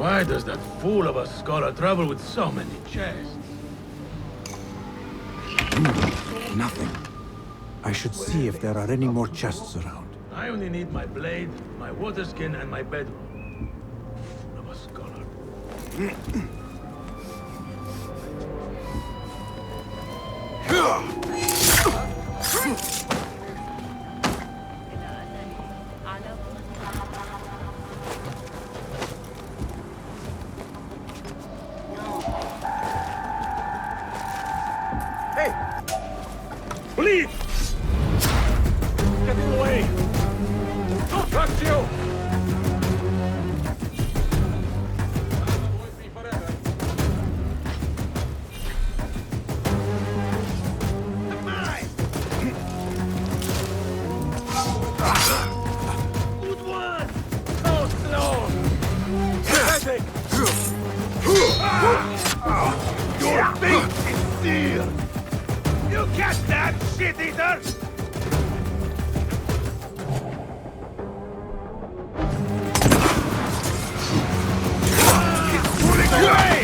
Why does that fool of a scholar travel with so many chests? Nothing. I should see if there are any more chests around. I only need my blade, my water skin, and my bedroll. Fool of a scholar. Hey! Please! Get him away! Don't trust you! Good one! So slow! Pathetic! Your fate is sealed! You catch that, shit-eater! It's pulling away!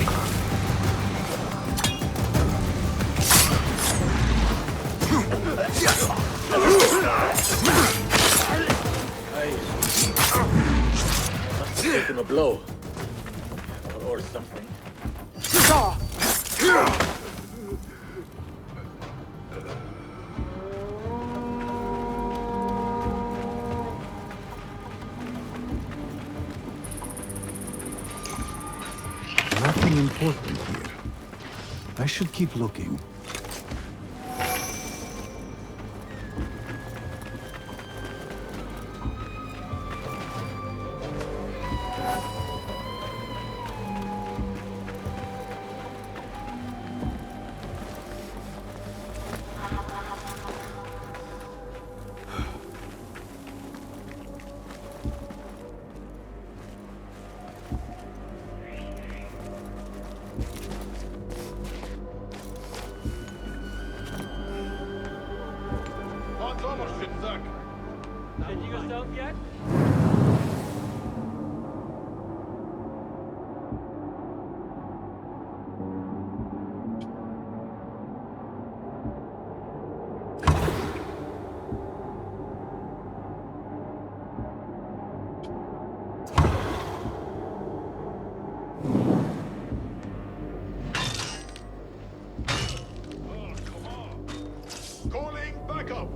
Must have taken a blow. Or something. Nothing important here. I should keep looking. Did you yourself yet? Calling backup!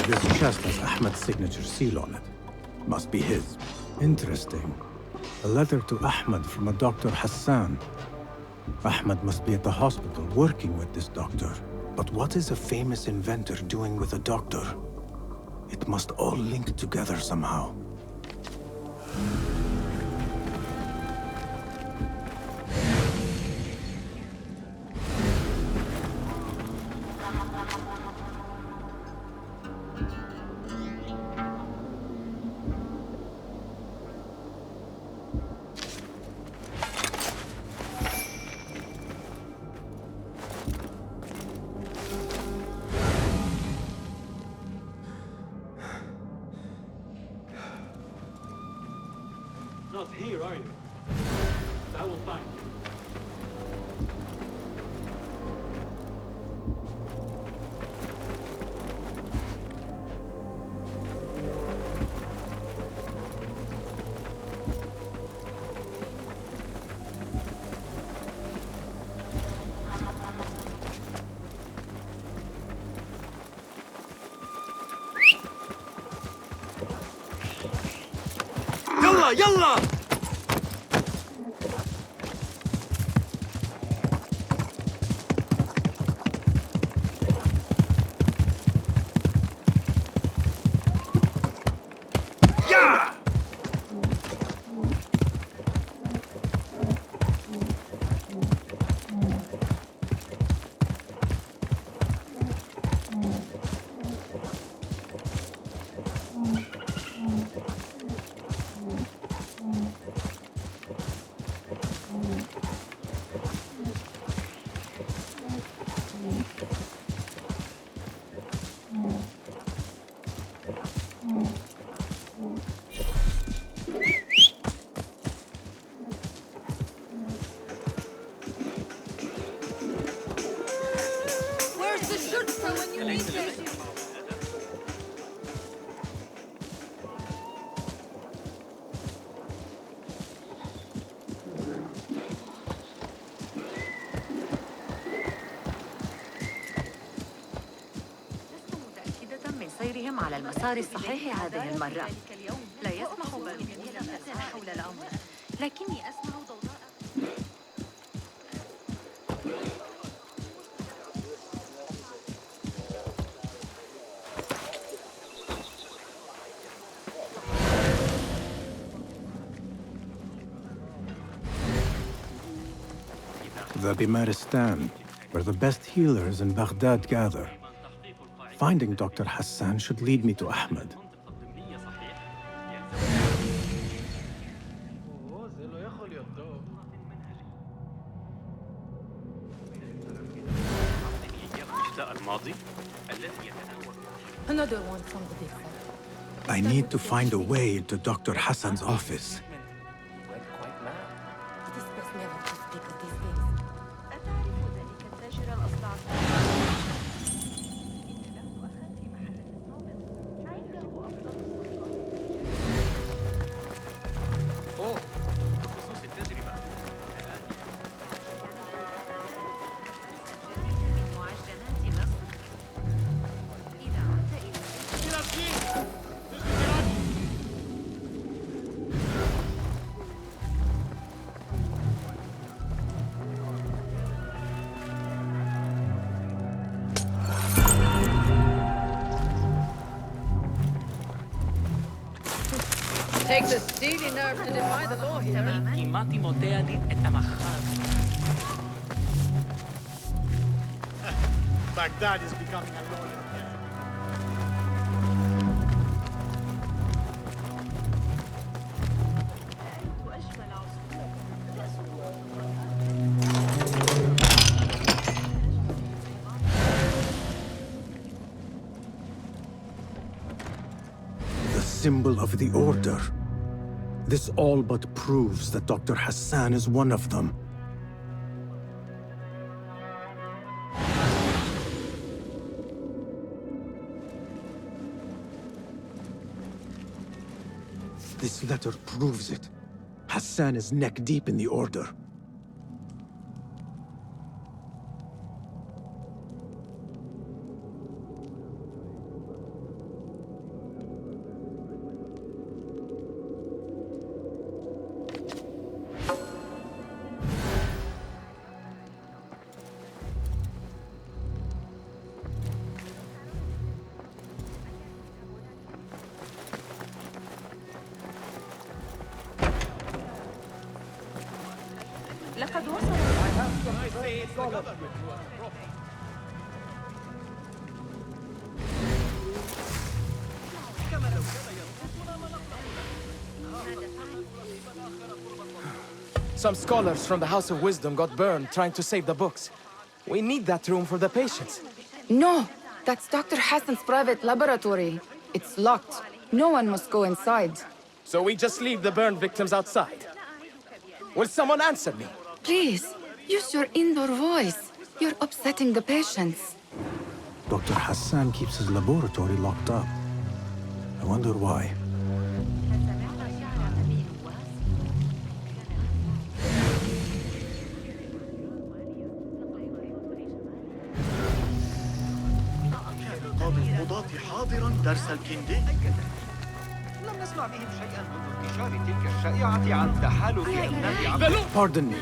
This chest has Ahmed's signature seal on it. Must be his. Interesting. A letter to Ahmed from a Dr. Hassan. Ahmed must be at the hospital working with this doctor. But what is a famous inventor doing with a doctor? It must all link together somehow. Not here, are you? I will find you. يلا يلا. Where's the shurta when you need it? لست متأكدة من سيرهم على المسار الصحيح هذه المرة. لا يسمح بالرؤية الأسئلة حول الأمر، لكني أسمع ضوضاء. The Bimaristan, where the best healers in Baghdad gather. Finding Dr. Hassan should lead me to Ahmed. Another one from the big one. I need to find a way into Dr. Hassan's office. It is best never to speak of these things. أتعرف ذلك التاجر الأصلع؟ عنده أفضل معجنات مصر. إذا عدت إلى Takes a steely nerve to defy the law here. Baghdad is becoming a lawyer. أجمل عصفور. The symbol of the Order. This all but proves that Dr. Hassan is one of them. This letter proves it. Hassan is neck deep in the Order. لقد وصل. Some scholars from the House of Wisdom got burned trying to save the books. We need that room for the patients. No, that's Dr. Hassan's private laboratory. It's locked. No one must go inside. So we just leave the burned victims outside. Will someone answer me? Please, use your indoor voice. You're upsetting the patients. Dr. Hassan keeps his laboratory locked up. I wonder why. نقاب القضاة حاضرا درس الكندي. لم نسمع بهم شيئا منذ انتشار تلك الشائعة عن تحالف أبناء عم. Pardon me.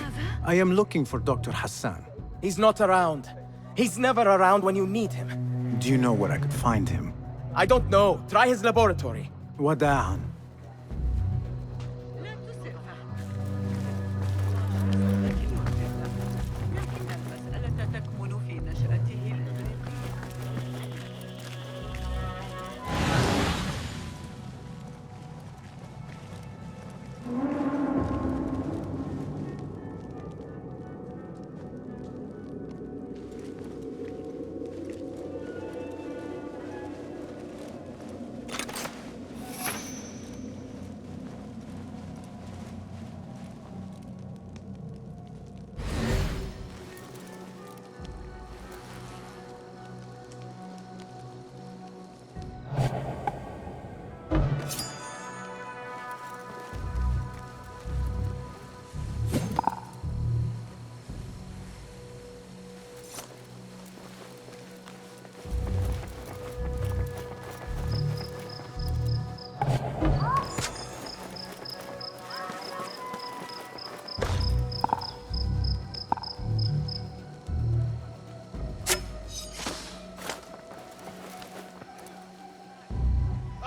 I am looking for Dr. Hassan. He's not around. He's never around when you need him. Do you know where I could find him? I don't know. Try his laboratory. وداعا. لكن المسألة تكمن في نشأته الإغريقية.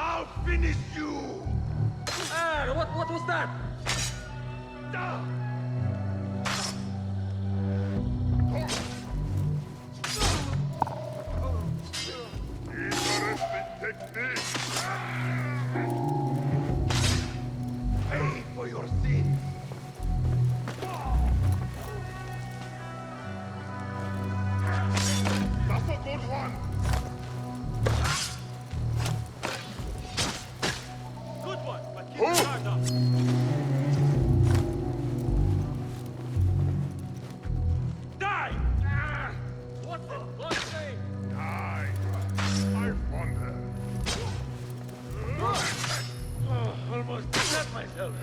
I'll finish you! What was that? Pay for your sins! That's a good one! Good one, but keep your guard up. Die! What's it? Blood stain. Die! I wonder. Almost set myself.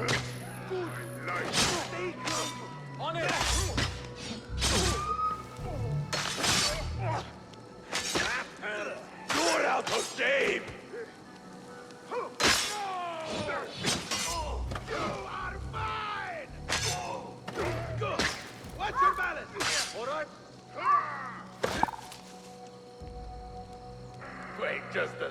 Good life. Stay calm. On it. You're out of shape! You are mine! Good! Watch your balance! All right. Wait just a...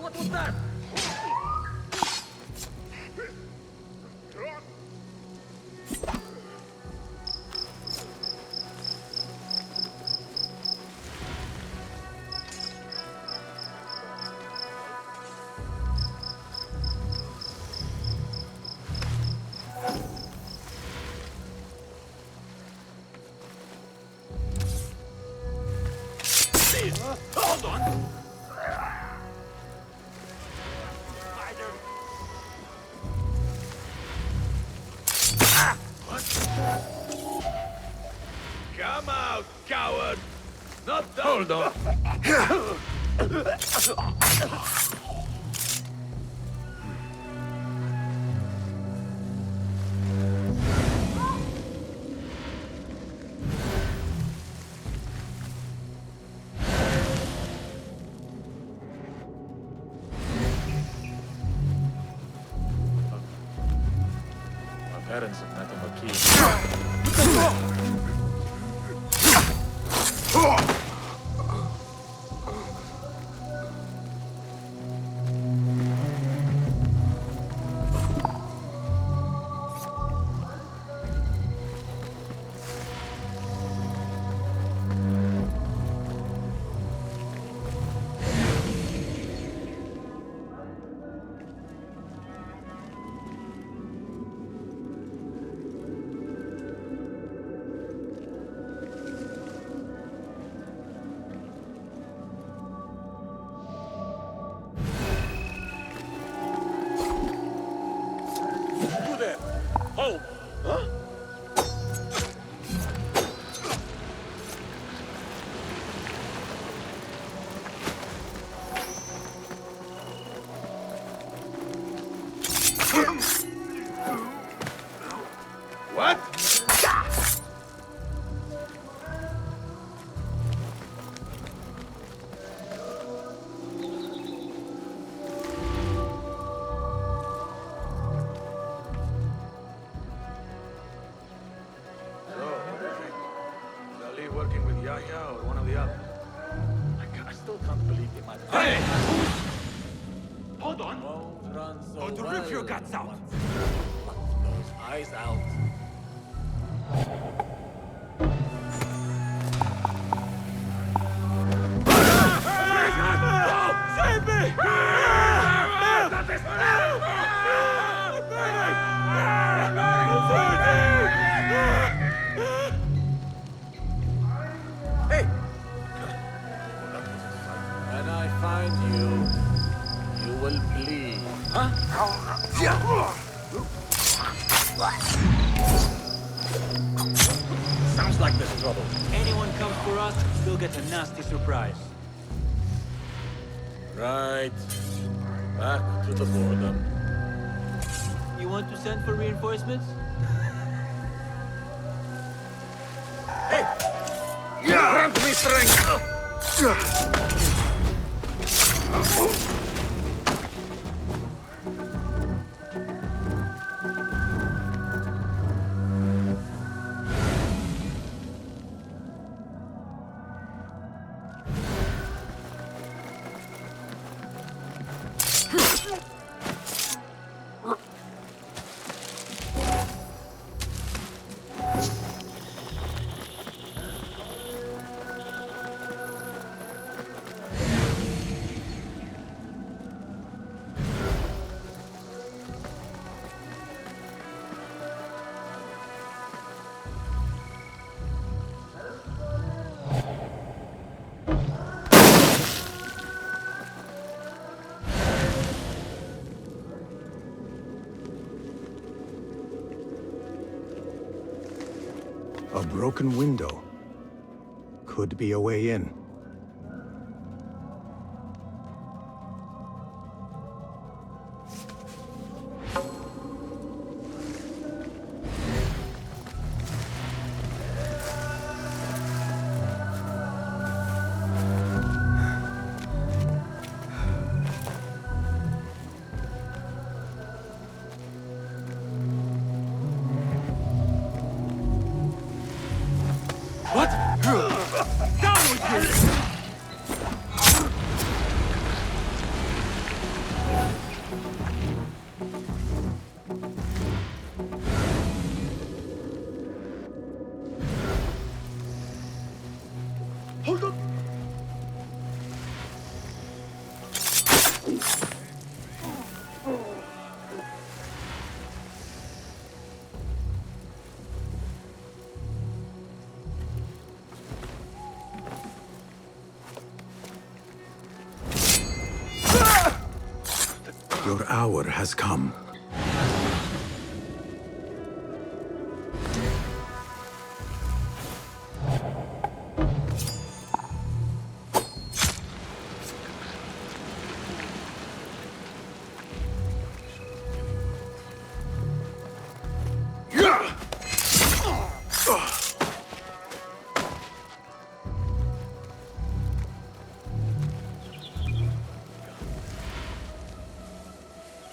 What was that? Hold on! Come out, coward! Not done! Hold on! My parents have met him a key. Hold! Huh? What? Yahya or one of the others. I still can't believe they might have... Hey! Hold on. Won't run so Going to rip your guts out. Those eyes out. Save me! Hey! When I find you, you will bleed. Sounds like there's trouble. Anyone comes for us, they'll get a nasty surprise. Right. Back to the boredom. You want to send for reinforcements? Grant me strength! A broken window. Could be a way in. Your hour has come.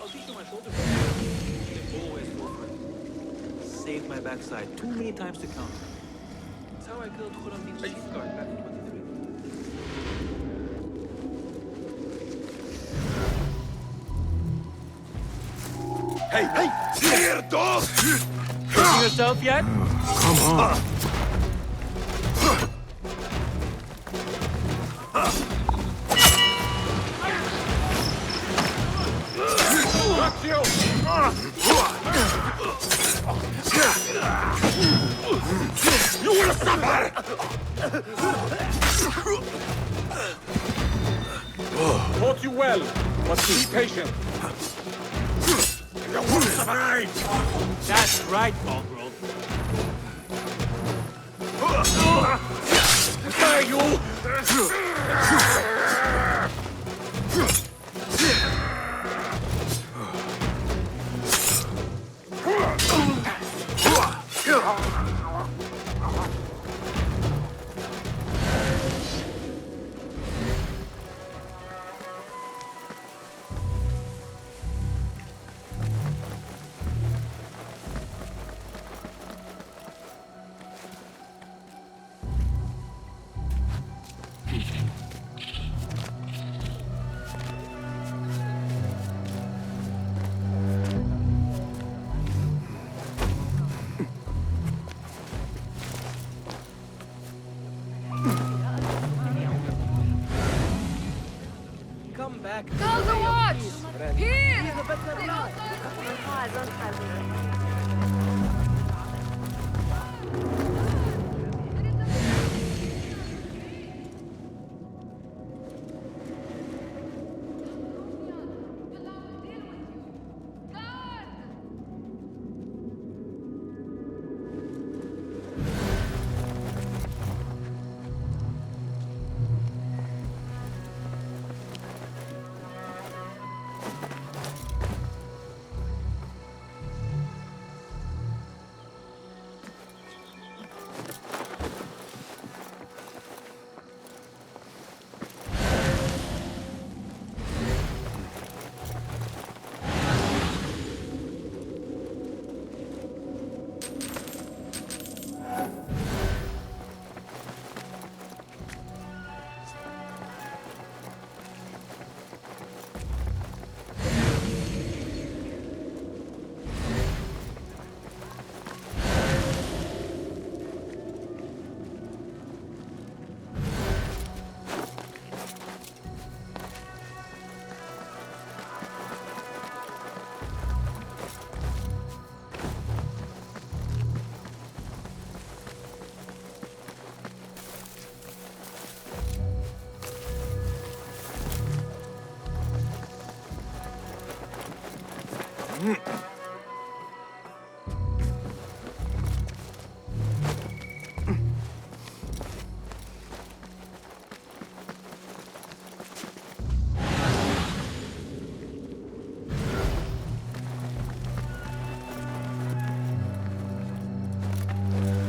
I'll teach you my shoulder. Always go for it. Saved my backside too many times to count. That's how I killed Khurramdin's chief guard back in 23. Hey! Here, dog! Fixing yourself yet? Come on. Got you! You will suffer! Taught you well, but be patient. You will survive! That's right, mongrel. There you!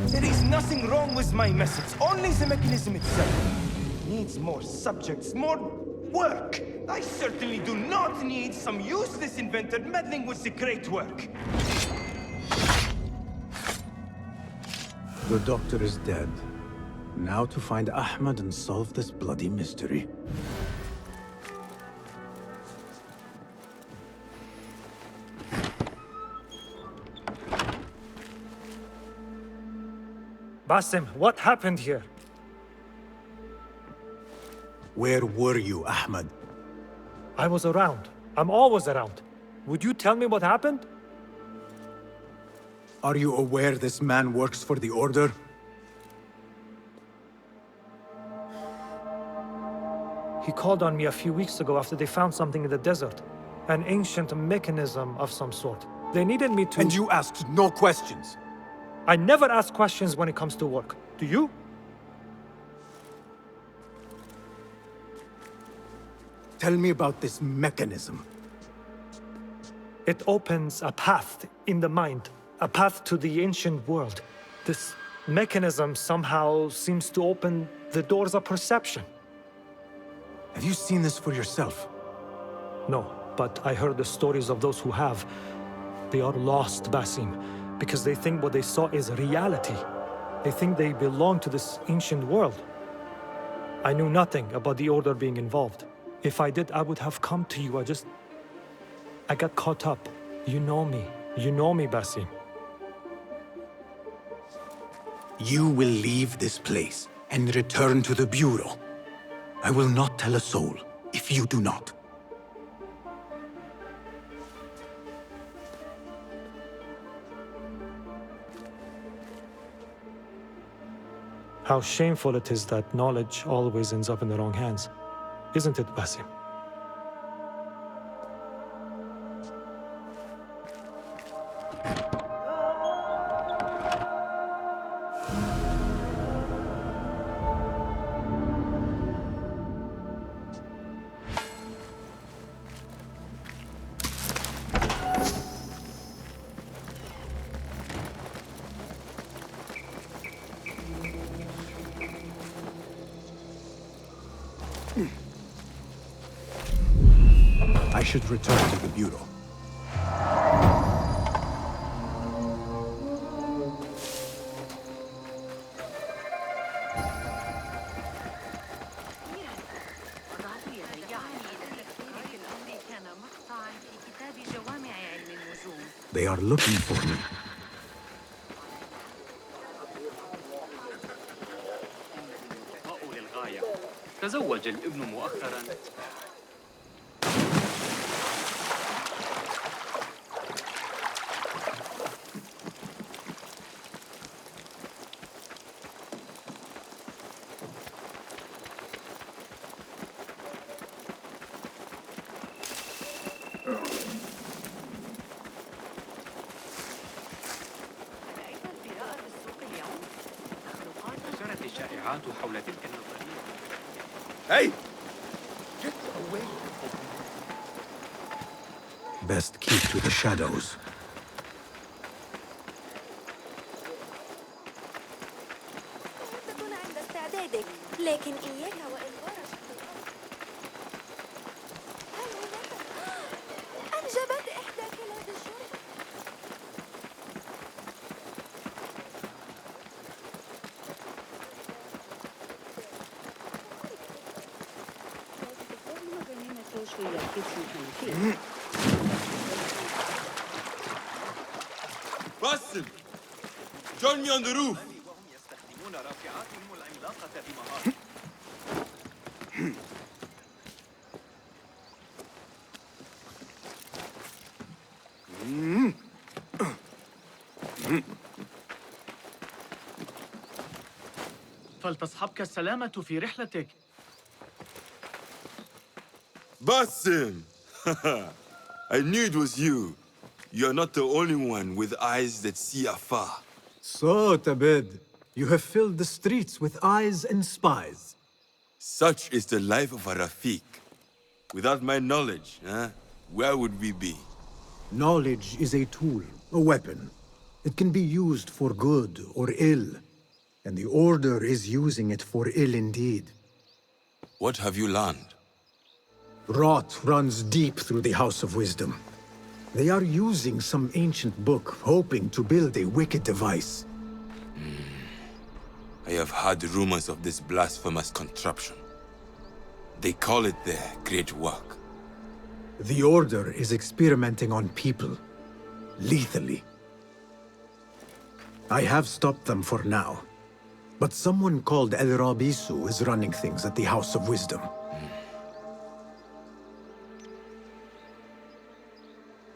There is nothing wrong with my message, only the mechanism itself. Needs more subjects, more work. I certainly do not need some useless inventor meddling with the great work. The doctor is dead. Now to find Ahmed and solve this bloody mystery. Basim, what happened here? Where were you, Ahmed? I was around. I'm always around. Would you tell me what happened? Are you aware this man works for the Order? He called on me a few weeks ago after they found something in the desert. An ancient mechanism of some sort. They needed me to— And you asked no questions? I never ask questions when it comes to work. Do you? Tell me about this mechanism. It opens a path in the mind, a path to the ancient world. This mechanism somehow seems to open the doors of perception. Have you seen this for yourself? No, but I heard the stories of those who have. They are lost, Basim, because they think what they saw is reality. They think they belong to this ancient world. I knew nothing about the Order being involved. If I did, I would have come to you. I got caught up. You know me. You know me, Basim. You will leave this place and return to the Bureau. I will not tell a soul if you do not. How shameful it is that knowledge always ends up in the wrong hands. Isn't it, Basim? I should return to the Bureau. They are looking for me. تزوج الابن مؤخرا. شائعات حول تلك النظرية. Hey! Get away! Best keep to the shadows. تكون عند استعدادك، لكن إياك وإنذار شخص. هل هناك أنجبت إحدى كلاب الشرطة؟ Basim! Join me on the roof! يستخدمون رافعاتهم العملاقة بمهارة. فلتصحبك السلامة في رحلتك. Basim! I knew it was you. You're not the only one with eyes that see afar. So, Tabid, you have filled the streets with eyes and spies. Such is the life of a Rafiq. Without my knowledge, where would we be? Knowledge is a tool, a weapon. It can be used for good or ill. And the Order is using it for ill indeed. What have you learned? Rot runs deep through the House of Wisdom. They are using some ancient book, hoping to build a wicked device. I have heard rumors of this blasphemous contraption. They call it their great work. The Order is experimenting on people, lethally. I have stopped them for now, but someone called El Rabisu is running things at the House of Wisdom.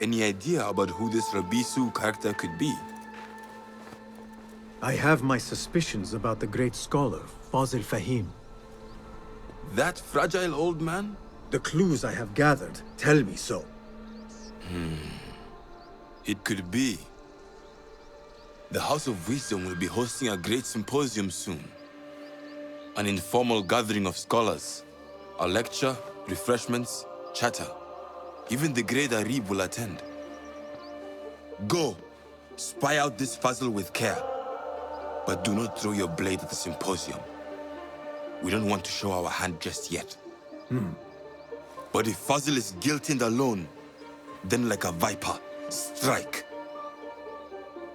Any idea about who this Rabisu character could be? I have my suspicions about the great scholar, Fazil Fahim. That fragile old man? The clues I have gathered tell me so. It could be. The House of Wisdom will be hosting a great symposium soon. An informal gathering of scholars. A lecture, refreshments, chatter. Even the great Arib will attend. Go! Spy out this puzzle with care. But do not throw your blade at the symposium. We don't want to show our hand just yet. But if Fazil is guilty and alone, then like a viper, strike.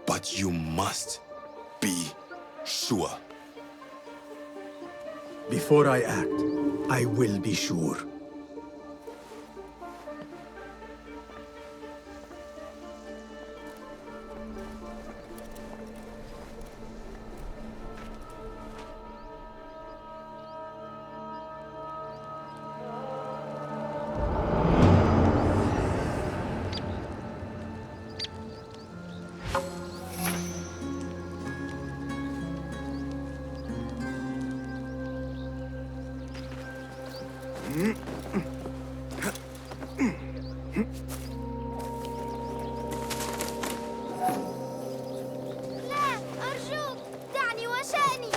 But you must be sure. Before I act, I will be sure. لا أرجوك دعني وشأني.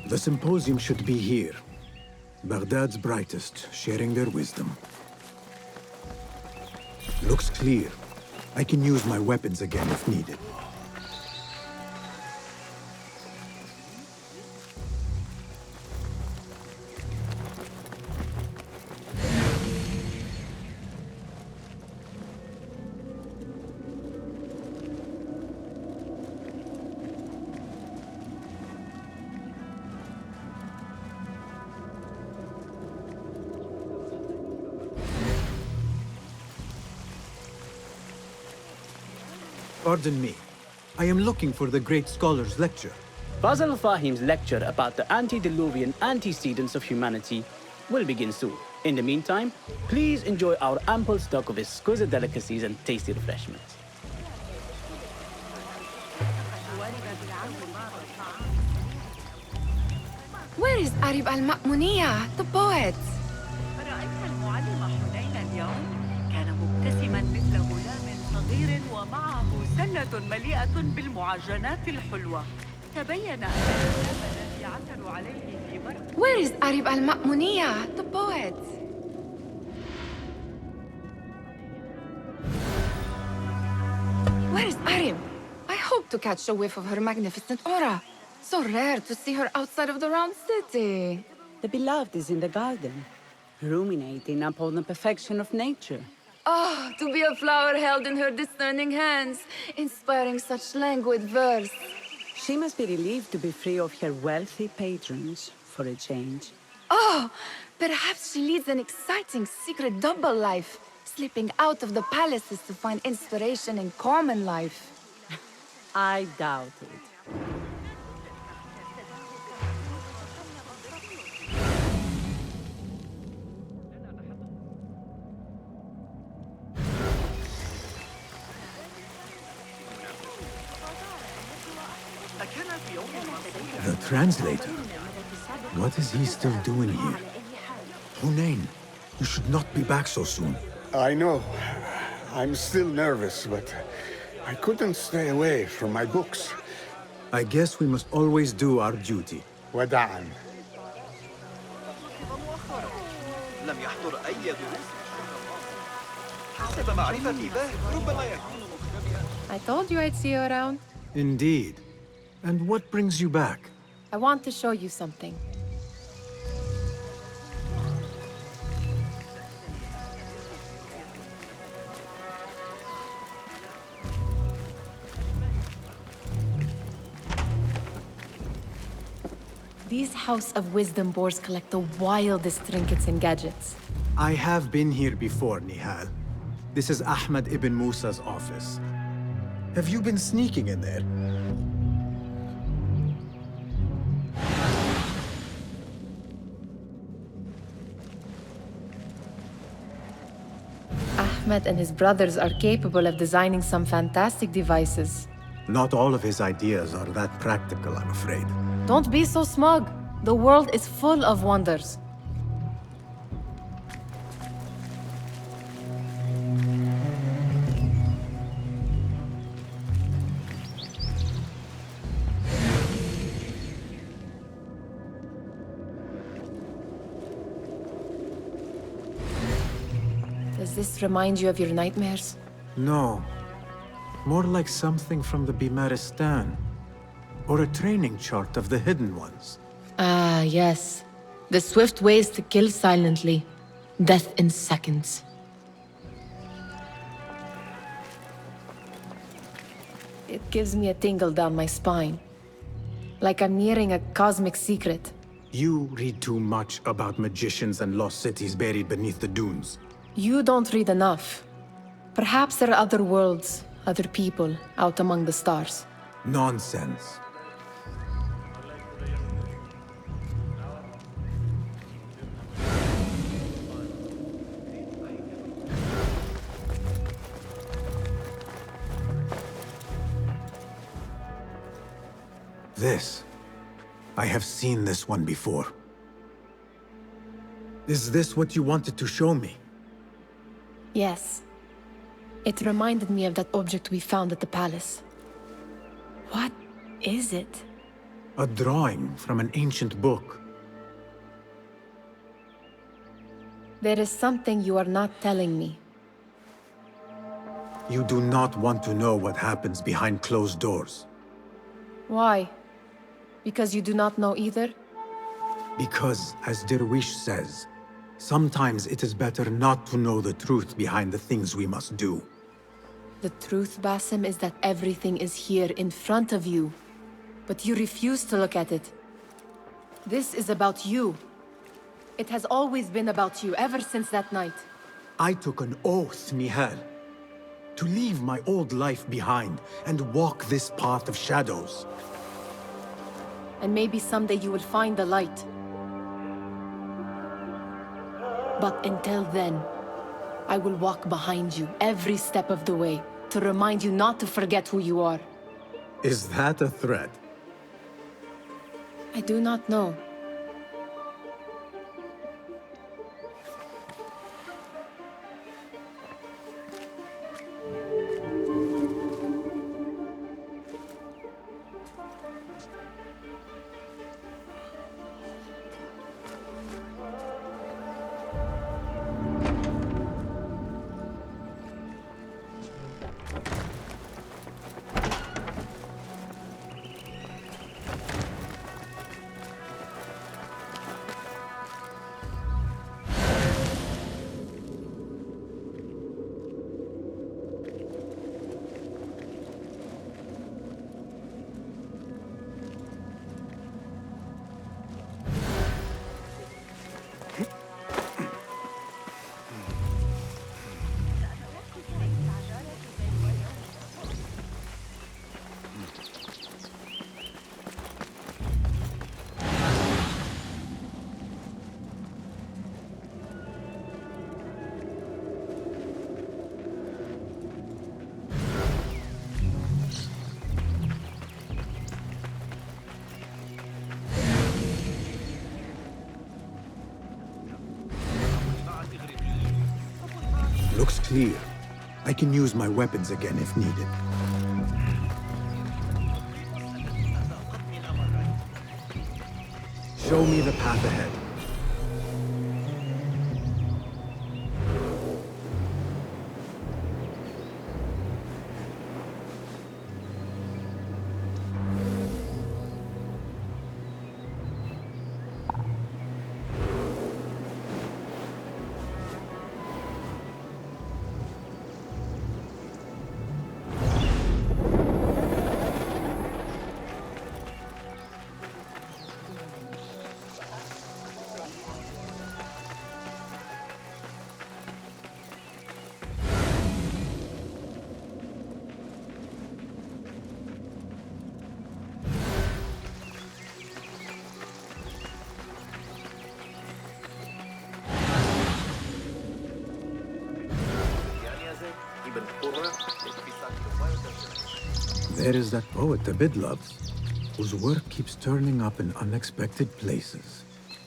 The symposium should be here. Baghdad's brightest, sharing their wisdom. Looks clear. I can use my weapons again if needed. Pardon me. I am looking for the great scholar's lecture. Basil Fahim's lecture about the antediluvian antecedents of humanity will begin soon. In the meantime, please enjoy our ample stock of exquisite delicacies and tasty refreshments. Where is Arib al-Ma'muniya, the poet? رأيت المعلم حنين اليوم؟ كان مبتسما مثل غلام صغير ومعه سلة مليئة بالمعجنات الحلوة. تبين أن الكتاب الذي عثروا عليه في مرة. Where is Arib al-Ma'muniya, the poet? Where is Arib? I hope to catch a whiff of her magnificent aura. So rare to see her outside of the round city. The beloved is in the garden, ruminating upon the perfection of nature. Oh, to be a flower held in her discerning hands, inspiring such languid verse. She must be relieved to be free of her wealthy patrons, for a change. Oh, perhaps she leads an exciting secret double life, slipping out of the palaces to find inspiration in common life. I doubt it. The translator? What is he still doing here? Hunain, you should not be back so soon. I know. I'm still nervous, but I couldn't stay away from my books. I guess we must always do our duty. وداعاً. لم يحضر أي دروس حسب معرفتي به ربما يكون I told you I'd see you around. Indeed. And what brings you back? I want to show you something. These House of Wisdom boars collect the wildest trinkets and gadgets. I have been here before, Nihal. This is Ahmed ibn Musa's office. Have you been sneaking in there? Ahmed and his brothers are capable of designing some fantastic devices. Not all of his ideas are that practical, I'm afraid. Don't be so smug. The world is full of wonders. Does this remind you of your nightmares? No. More like something from the Bimaristan. Or a training chart of the Hidden Ones. Ah, yes. The swift ways to kill silently. Death in seconds. It gives me a tingle down my spine. Like I'm nearing a cosmic secret. You read too much about magicians and lost cities buried beneath the dunes. You don't read enough. Perhaps there are other worlds, other people, out among the stars. Nonsense. This. I have seen this one before. Is this what you wanted to show me? Yes. It reminded me of that object we found at the palace. What is it? A drawing from an ancient book. There is something you are not telling me. You do not want to know what happens behind closed doors. Why? Because you do not know either? Because, as Derwish says, sometimes it is better not to know the truth behind the things we must do. The truth, Basim, is that everything is here in front of you. But you refuse to look at it. This is about you. It has always been about you, ever since that night. I took an oath, Nihal. To leave my old life behind and walk this path of shadows. And maybe someday you will find the light. But until then, I will walk behind you every step of the way to remind you not to forget who you are. Is that a threat? I do not know. Looks clear. I can use my weapons again if needed. Show me the path ahead. There is that poet Abid loves, whose work keeps turning up in unexpected places.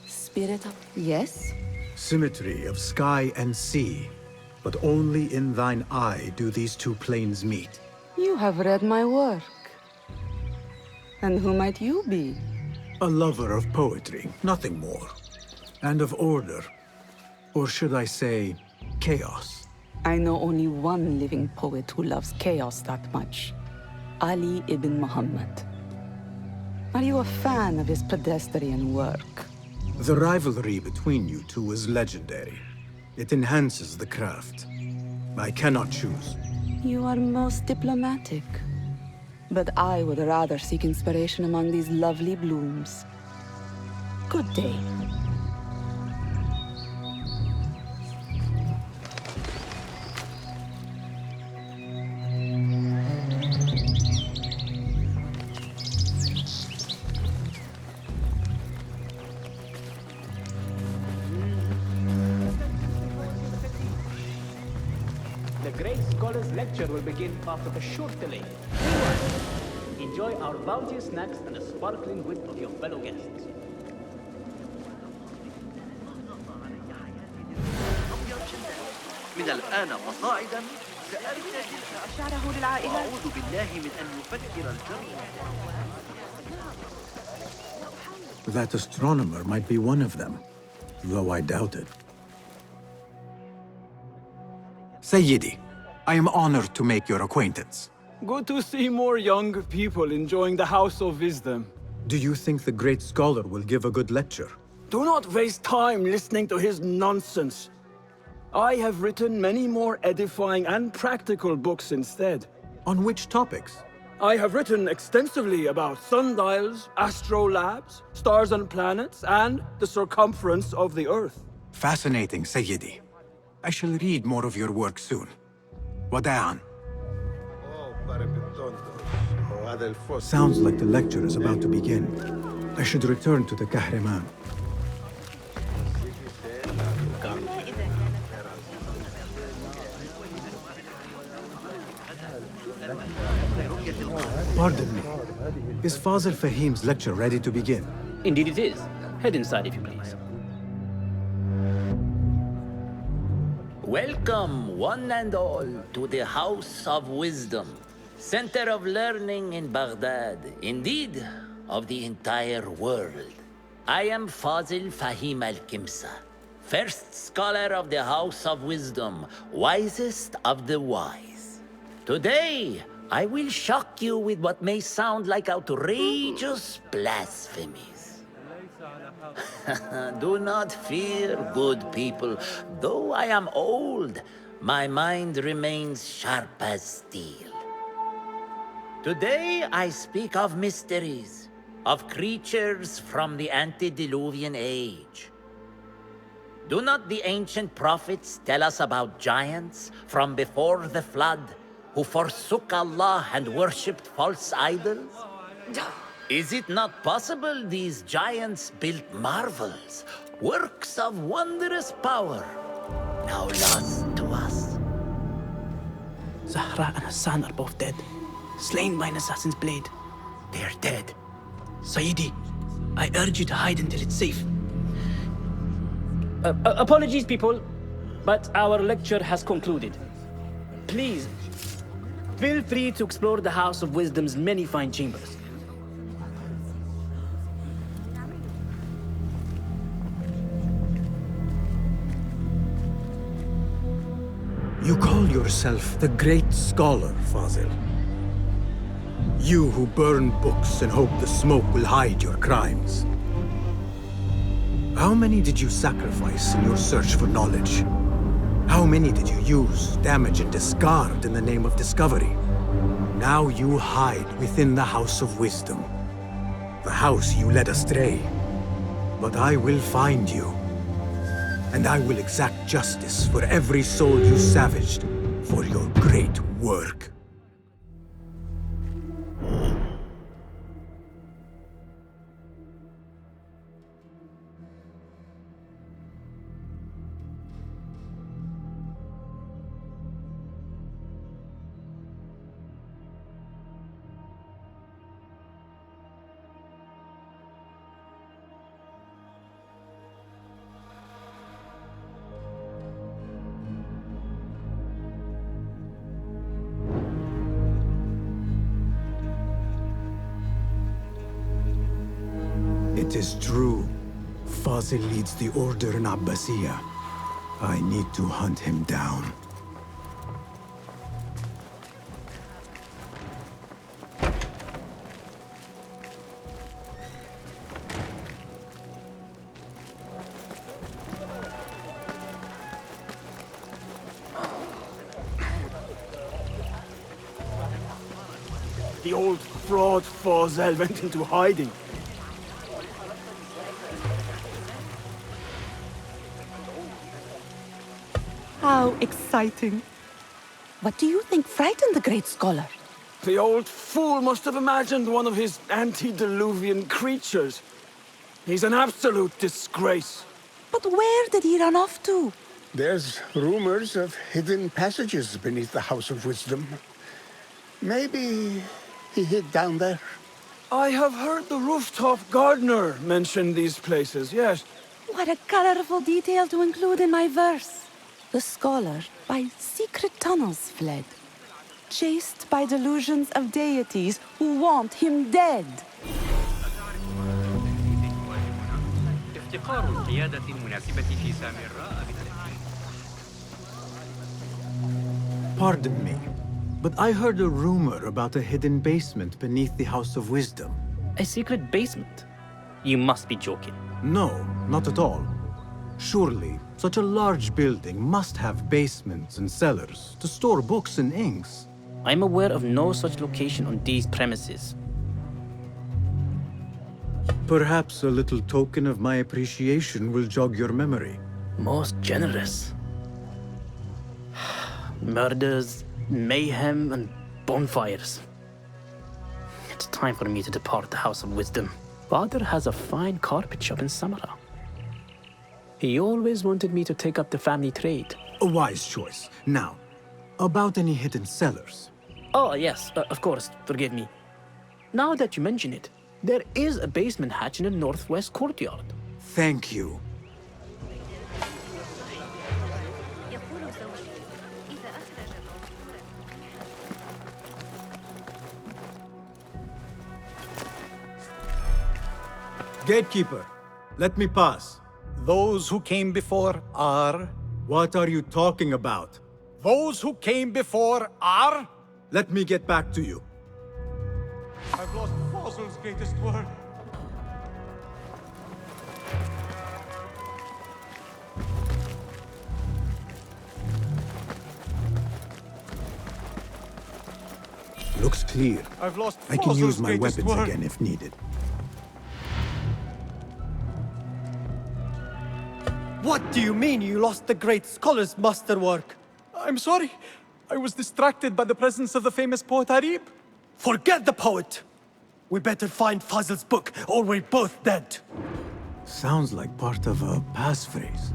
Spirit of... Yes? Symmetry of sky and sea, but only in thine eye do these two planes meet. You have read my work. And who might you be? A lover of poetry, nothing more. And of order. Or should I say, chaos. I know only one living poet who loves chaos that much. Ali ibn Muhammad. Are you a fan of his pedestrian work? The rivalry between you two is legendary. It enhances the craft. I cannot choose. You are most diplomatic. But I would rather seek inspiration among these lovely blooms. Good day. The great scholar's lecture will begin after a short delay. Enjoy our bounteous snacks and the sparkling wit of your fellow guests. من الآن فصاعدا سأرتدي وأعوذ بالله من أن يفكر الجرح. That astronomer might be one of them, though I doubt it. Sayyidi, I am honored to make your acquaintance. Good to see more young people enjoying the House of Wisdom. Do you think the great scholar will give a good lecture? Do not waste time listening to his nonsense. I have written many more edifying and practical books instead. On which topics? I have written extensively about sundials, astrolabes, stars and planets, and the circumference of the Earth. Fascinating, Sayyidi. I shall read more of your work soon. Wada'an. Sounds like the lecture is about to begin. I should return to the Kahraman. Pardon me. Is Fazil Fahim's lecture ready to begin? Indeed it is. Head inside if you please. Welcome, one and all, to the House of Wisdom, center of learning in Baghdad, indeed, of the entire world. I am Fazil Fahim al-Kimsa, first scholar of the House of Wisdom, wisest of the wise. Today, I will shock you with what may sound like outrageous blasphemies. Do not fear, good people. Though I am old, my mind remains sharp as steel. Today I speak of mysteries, of creatures from the antediluvian age. Do not the ancient prophets tell us about giants from before the flood who forsook Allah and worshipped false idols? Is it not possible these giants built marvels, works of wondrous power, now lost to us? Zahra and Hassan are both dead, slain by an assassin's blade. They are dead. Sayyidi, I urge you to hide until it's safe. Apologies, people, but our lecture has concluded. Please, feel free to explore the House of Wisdom's many fine chambers. You call yourself the great scholar, Fazil. You who burn books and hope the smoke will hide your crimes. How many did you sacrifice in your search for knowledge? How many did you use, damage, and discard in the name of discovery? Now you hide within the House of Wisdom. The house you led astray. But I will find you. And I will exact justice for every soul you savaged for your great work. It is true. Fazil leads the order in Abbasiyah. I need to hunt him down. The old fraud Fazil went into hiding. How exciting. What do you think frightened the great scholar? The old fool must have imagined one of his antediluvian creatures. He's an absolute disgrace. But where did he run off to? There's rumors of hidden passages beneath the House of Wisdom. Maybe he hid down there. I have heard the rooftop gardener mention these places, yes. What a colorful detail to include in my verse. The scholar by secret tunnels fled, chased by delusions of deities who want him dead. Pardon me, but I heard a rumor about a hidden basement beneath the House of Wisdom. A secret basement? You must be joking. No, not at all. Surely, such a large building must have basements and cellars to store books and inks. I'm aware of no such location on these premises. Perhaps a little token of my appreciation will jog your memory. Most generous. Murders, mayhem, and bonfires. time for me to depart the House of Wisdom. Father has a fine carpet shop in Samara. He always wanted me to take up the family trade. A wise choice. Now, about any hidden cellars? Oh, yes, of course, forgive me. Now that you mention it, there is a basement hatch in the northwest courtyard. Thank you. Gatekeeper, let me pass. Those who came before are... What are you talking about? Those who came before are... Let me get back to you. I've lost Fossil's greatest word. Looks clear. I've lost I can use Fossil's my greatest weapons word. again if needed. What do you mean you lost the great scholar's masterwork? I'm sorry. I was distracted by the presence of the famous poet Arib. Forget the poet! We better find Fazl's book, or we're both dead. Sounds like part of a passphrase.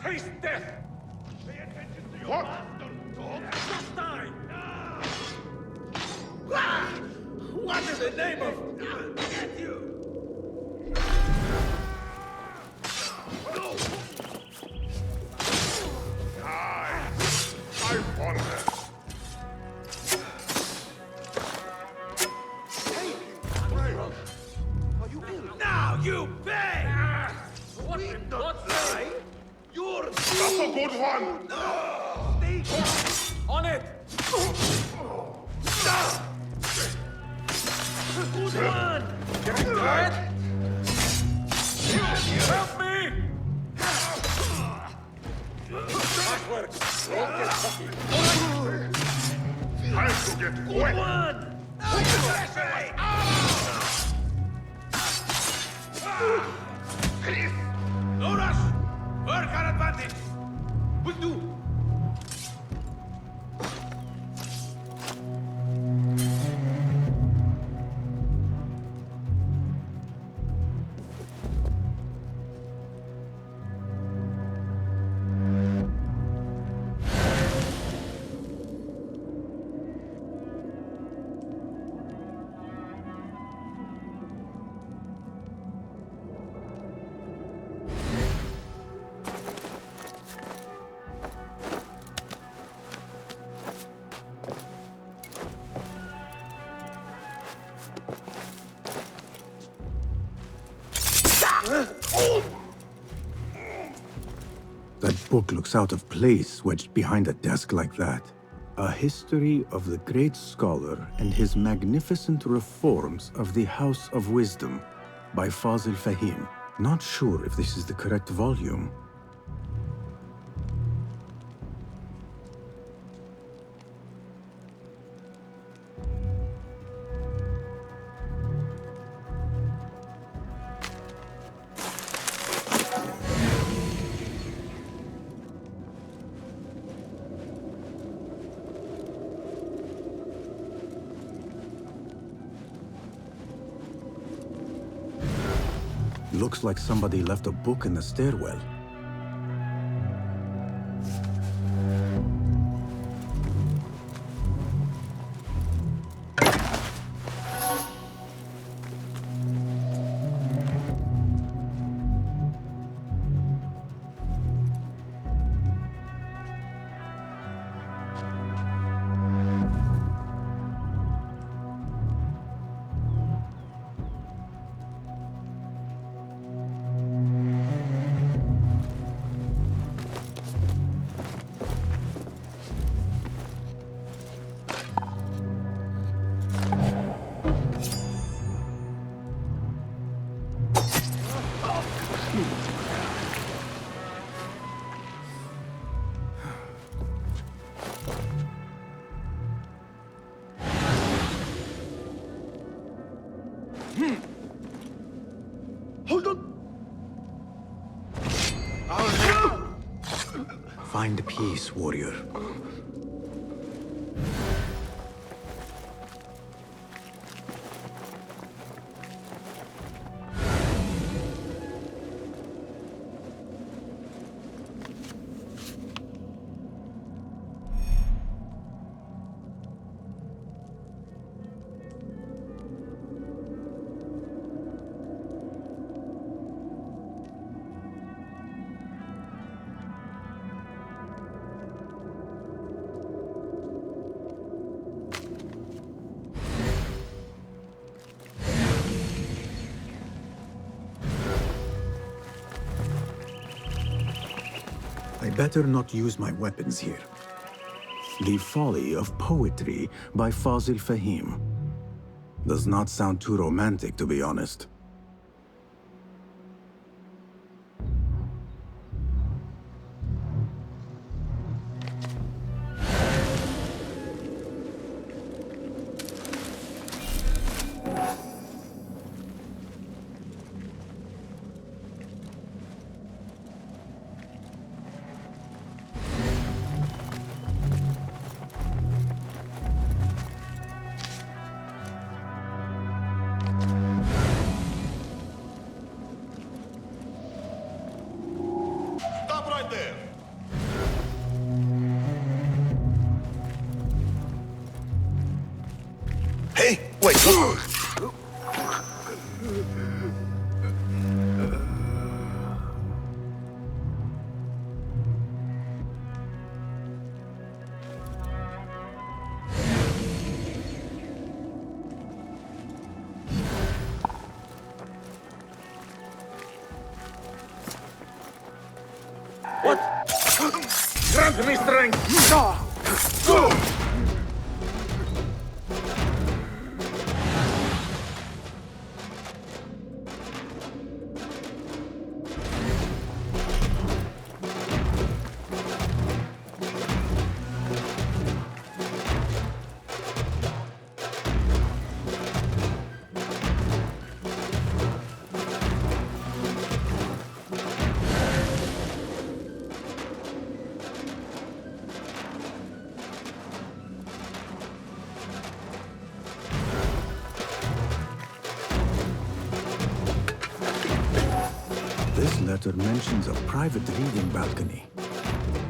Taste death! Pay attention to your master, dog! Just die! What in the name of... Get you! No! Die! I want it! Now you pay! What in God's name? You're... That's a good one! On it! Good one! Getting tired? Help me! Nice work. Don't get cocky. Time to get Good wet! one! No rush! Work our advantage! Will do! That book looks out of place wedged behind a desk like that. A history of the great scholar and his magnificent reforms of the House of Wisdom by Fazil Fahim. Not sure if this is the correct volume. Looks like somebody left a book in the stairwell. Hold on! Find peace, warrior. I better not use my weapons here. The Folly of Poetry by Fazil Fahim. Does not sound too romantic, to be honest. Hey, wait! What? Grant me strength! Go! This letter mentions a private reading balcony.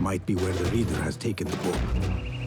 Might be where the reader has taken the book.